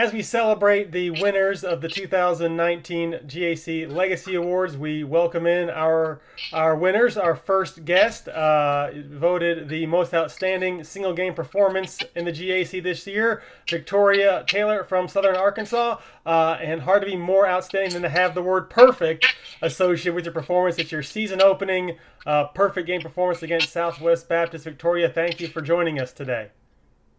as we celebrate the winners of the 2019 GAC Legacy Awards, we welcome in our winners. Our first guest voted the most outstanding single game performance in the GAC this year, Victoria Taylor from Southern Arkansas. And hard to be more outstanding than to have the word perfect associated with your performance. It's your season opening perfect game performance against Southwest Baptist. Victoria, thank you for joining us today.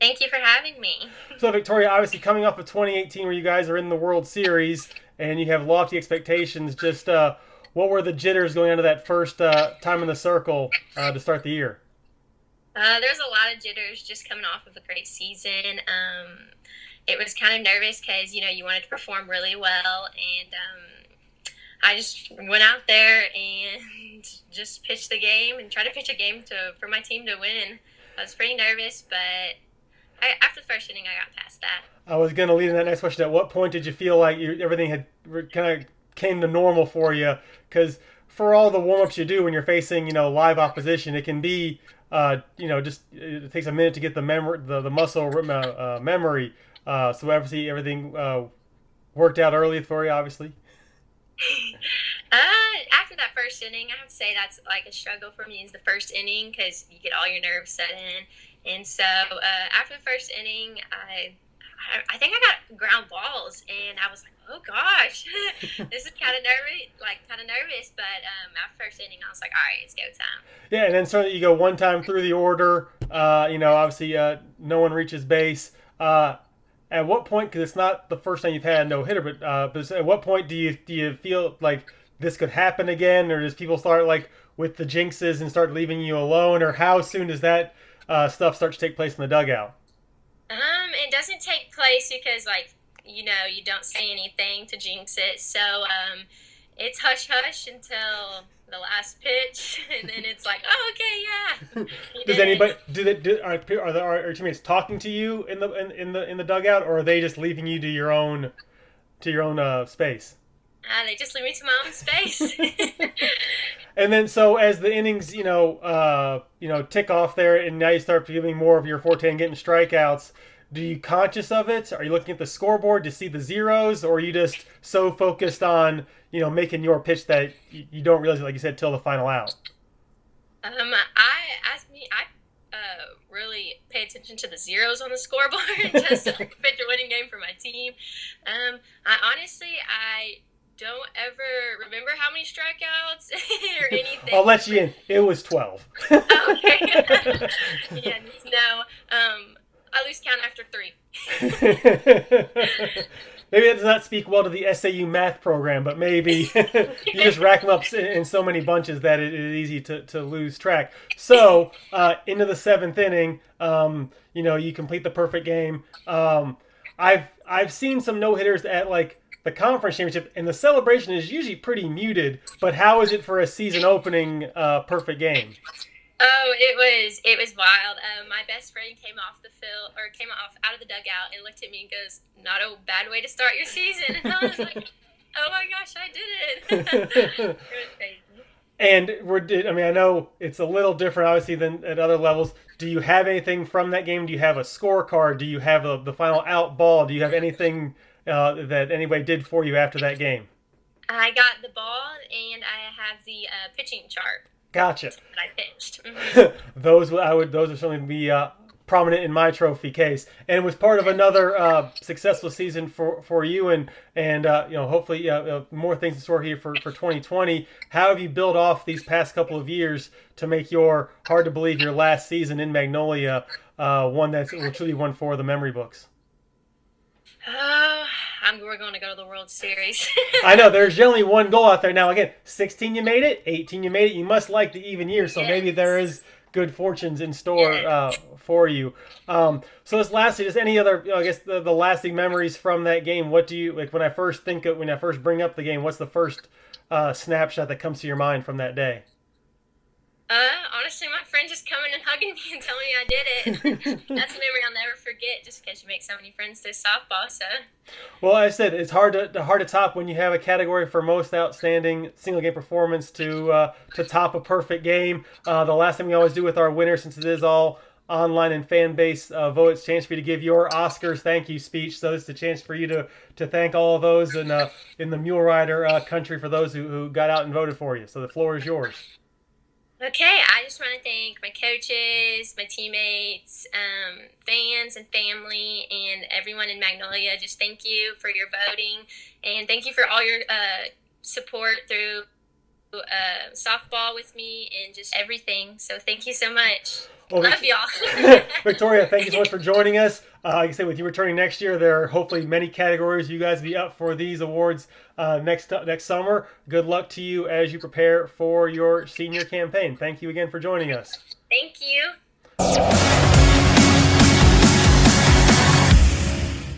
Thank you for having me. So, Victoria, obviously coming off of 2018 where you guys are in the World Series and you have lofty expectations, just what were the jitters going into that first time in the circle to start the year? There's a lot of jitters just coming off of a great season. It was kind of nervous because, you wanted to perform really well. And I just went out there and just pitched the game and tried to pitch a game for my team to win. I was pretty nervous, but after the first inning, I got past that. I was going to lead in that next question. At what point did you feel like everything had kind of came to normal for you? Because for all the warm-ups you do when you're facing, live opposition, it can be, just it takes a minute to get the muscle memory. So obviously everything worked out early for you, obviously. After that first inning, I have to say that's like a struggle for me is the first inning because you get all your nerves set in. And so after the first inning, I think I got ground balls, and I was like, oh gosh, this is kind of nervous. But after first inning, I was like, all right, it's go time. Yeah, and then certainly you go one time through the order. Obviously no one reaches base. At what point? Because it's not the first time you've had a no hitter, but at what point do you feel like this could happen again, or does people start like with the jinxes and start leaving you alone, or how soon does that stuff start to take place in the dugout? It doesn't take place because, you don't say anything to jinx it. So, it's hush hush until the last pitch, and then it's like, oh, okay, yeah. Does anybody are your teammates talking to you in the dugout, or are they just leaving you to your own space? They just leave me to my own space. And then, so as the innings, tick off there, and now you start giving more of your forte and getting strikeouts. Do you conscious of it? Are you looking at the scoreboard to see the zeros, or are you just so focused on making your pitch that you don't realize it, like you said, till the final out? I really pay attention to the zeros on the scoreboard just to pitch a winning game for my team. I don't ever remember how many strikeouts or anything. I'll let you in. It was 12. Okay. Yeah, no. I lose count after 3. Maybe that does not speak well to the SAU math program, but maybe you just rack them up in so many bunches that it is easy to lose track. So into the 7th inning, you complete the perfect game. I've seen some no hitters at like the conference championship, and the celebration is usually pretty muted. But how is it for a season opening perfect game? Oh, it was wild. My best friend came off out of the dugout and looked at me and goes, "Not a bad way to start your season." And I was like, "Oh my gosh, I did it!" It was crazy. And I know it's a little different, obviously, than at other levels. Do you have anything from that game? Do you have a scorecard? Do you have the final out ball? Do you have anything that anybody did for you after that game? I got the ball and I have the pitching chart. Gotcha. That I pitched. Mm-hmm. Those would certainly be prominent in my trophy case, and it was part of another successful season for you, and hopefully more things in store here for 2020. How have you built off these past couple of years to make your hard to believe your last season in Magnolia one that will truly one for the memory books? We're going to go to the World Series. I know there's generally one goal out there. Now again, 16 you made it, 18 you made it. You must like the even year, so yes. Maybe there is good fortunes in store for you. So this lastly, just any other, I guess the lasting memories from that game. What do you like when I first bring up the game? What's the first snapshot that comes to your mind from that day? Honestly, my friend just coming and hugging me and telling me I did it. That's a memory I'll never forget just because you make so many friends through softball. So. Well, I said it's hard to top when you have a category for most outstanding single game performance to top a perfect game. The last thing we always do with our winners, since it is all online and fan base vote. It's a chance for you to give your Oscars thank you speech. So it's a chance for you to thank all of those in the Mule Rider country for those who got out and voted for you. So the floor is yours. Okay, I just want to thank my coaches, my teammates, fans and family, and everyone in Magnolia. Just thank you for your voting, and thank you for all your support through softball with me and just everything. So thank you so much. Well, love y'all. Victoria, thank you so much for joining us. Like I said, with you returning next year, there are hopefully many categories you guys will be up for these awards next summer. Good luck to you as you prepare for your senior campaign. Thank you again for joining us. Thank you.